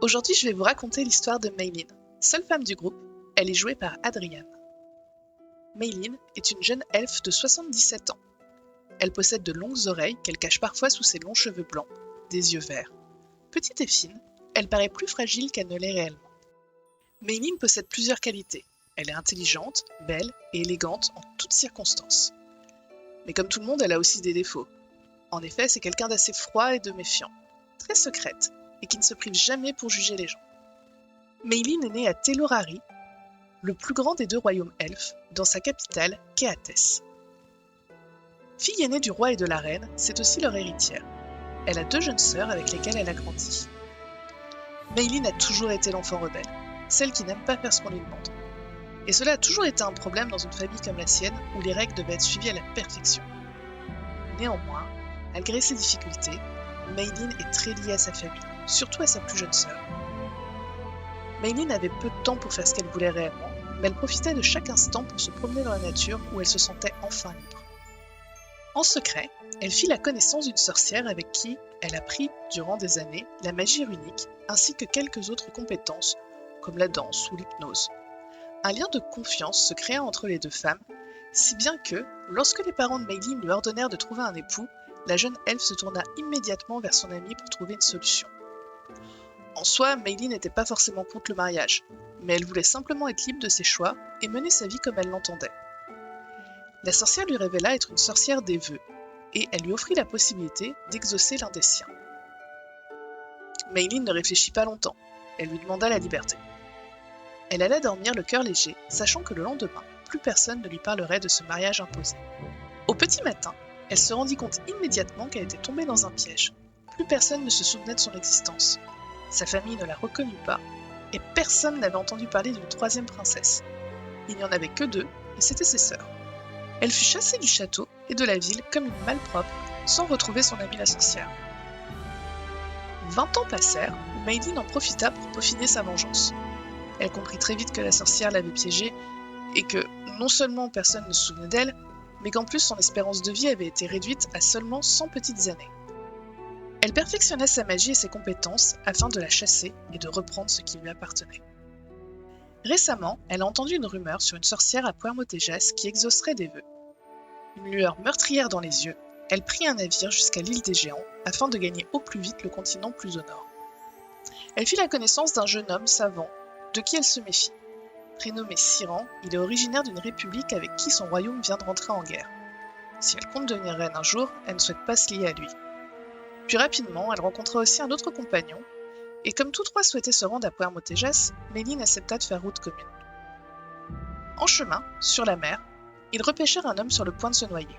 Aujourd'hui, je vais vous raconter l'histoire de Maylin. Seule femme du groupe, elle est jouée par Adriane. Maylin est une jeune elfe de 77 ans. Elle possède de longues oreilles qu'elle cache parfois sous ses longs cheveux blancs, des yeux verts. Petite et fine, elle paraît plus fragile qu'elle ne l'est réellement. Maylin possède plusieurs qualités. Elle est intelligente, belle et élégante en toutes circonstances. Mais comme tout le monde, elle a aussi des défauts. En effet, c'est quelqu'un d'assez froid et de méfiant, très secrète, et qui ne se prive jamais pour juger les gens. Maylin est née à Telorari, le plus grand des deux royaumes elfes, dans sa capitale, Keates. Fille aînée du roi et de la reine, c'est aussi leur héritière. Elle a deux jeunes sœurs avec lesquelles elle a grandi. Maylin a toujours été l'enfant rebelle, celle qui n'aime pas faire ce qu'on lui demande. Et cela a toujours été un problème dans une famille comme la sienne, où les règles devaient être suivies à la perfection. Néanmoins, malgré ces difficultés, Maylin est très liée à sa famille, surtout à sa plus jeune sœur. Maylin avait peu de temps pour faire ce qu'elle voulait réellement, mais elle profitait de chaque instant pour se promener dans la nature où elle se sentait enfin libre. En secret, elle fit la connaissance d'une sorcière avec qui elle apprit, durant des années, la magie runique, ainsi que quelques autres compétences, comme la danse ou l'hypnose. Un lien de confiance se créa entre les deux femmes, si bien que, lorsque les parents de Maylin lui ordonnèrent de trouver un époux, la jeune elfe se tourna immédiatement vers son amie pour trouver une solution. En soi, Maylin n'était pas forcément contre le mariage, mais elle voulait simplement être libre de ses choix et mener sa vie comme elle l'entendait. La sorcière lui révéla être une sorcière des vœux, et elle lui offrit la possibilité d'exaucer l'un des siens. Maylin ne réfléchit pas longtemps, elle lui demanda la liberté. Elle alla dormir le cœur léger, sachant que le lendemain, plus personne ne lui parlerait de ce mariage imposé. Au petit matin, elle se rendit compte immédiatement qu'elle était tombée dans un piège. Plus personne ne se souvenait de son existence. Sa famille ne la reconnut pas, et personne n'avait entendu parler d'une troisième princesse. Il n'y en avait que deux, et c'étaient ses sœurs. Elle fut chassée du château et de la ville comme une malpropre, sans retrouver son amie la sorcière. 20 ans passèrent, où Maylin en profita pour peaufiner sa vengeance. Elle comprit très vite que la sorcière l'avait piégée, et que non seulement personne ne se souvenait d'elle, mais qu'en plus son espérance de vie avait été réduite à seulement 100 petites années. Elle perfectionna sa magie et ses compétences afin de la chasser et de reprendre ce qui lui appartenait. Récemment, elle a entendu une rumeur sur une sorcière à Puermotejas qui exaucerait des vœux. Une lueur meurtrière dans les yeux, elle prit un navire jusqu'à l'île des Géants afin de gagner au plus vite le continent plus au nord. Elle fit la connaissance d'un jeune homme savant, de qui elle se méfie. Prénommé Siran, il est originaire d'une république avec qui son royaume vient de rentrer en guerre. Si elle compte devenir reine un jour, elle ne souhaite pas se lier à lui. Puis rapidement, elle rencontra aussi un autre compagnon, et comme tous trois souhaitaient se rendre à Puermotejas, Maylin accepta de faire route commune. En chemin, sur la mer, ils repêchèrent un homme sur le point de se noyer,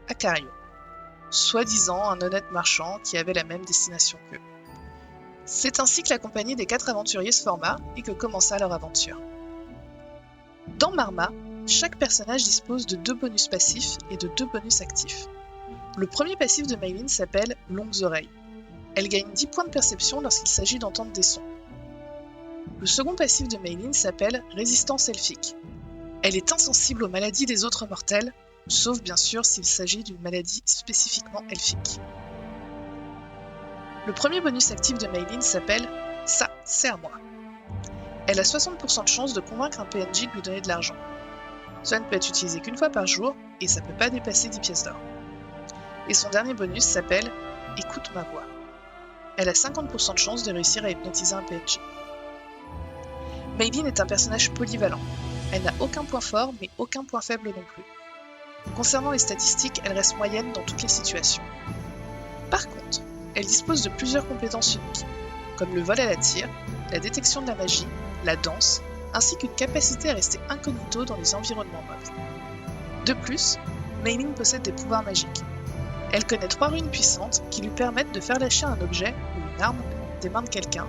Acario, soi-disant un honnête marchand qui avait la même destination qu'eux. C'est ainsi que la compagnie des 4 aventuriers se forma et que commença leur aventure. Dans Marma, chaque personnage dispose de 2 bonus passifs et de 2 bonus actifs. Le premier passif de Maylin s'appelle « Longues oreilles ». Elle gagne 10 points de perception lorsqu'il s'agit d'entendre des sons. Le second passif de Maylin s'appelle « Résistance elfique ». Elle est insensible aux maladies des autres mortels, sauf bien sûr s'il s'agit d'une maladie spécifiquement elfique. Le premier bonus actif de Maylin s'appelle « Ça, c'est à moi ». Elle a 60% de chance de convaincre un PNJ de lui donner de l'argent. Cela ne peut être utilisé qu'une fois par jour, et ça ne peut pas dépasser 10 pièces d'or. Et son dernier bonus s'appelle « Écoute ma voix ». Elle a 50% de chance de réussir à hypnotiser un PNJ. Maylin est un personnage polyvalent. Elle n'a aucun point fort, mais aucun point faible non plus. Concernant les statistiques, elle reste moyenne dans toutes les situations. Par contre, elle dispose de plusieurs compétences uniques, comme le vol à la tire, la détection de la magie, la danse, ainsi qu'une capacité à rester incognito dans les environnements mobiles. De plus, Maylin possède des pouvoirs magiques. Elle connaît 3 runes puissantes qui lui permettent de faire lâcher un objet ou une arme des mains de quelqu'un,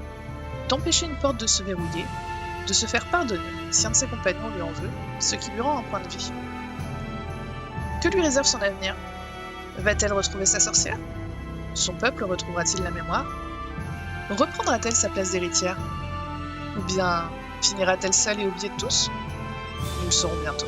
d'empêcher une porte de se verrouiller, de se faire pardonner si un de ses compagnons lui en veut, ce qui lui rend un point de vie. Que lui réserve son avenir? Va-t-elle retrouver sa sorcière? Son peuple retrouvera-t-il la mémoire? Reprendra-t-elle sa place d'héritière? Ou bien finira-t-elle seule et oubliée de tous? Nous le saurons bientôt.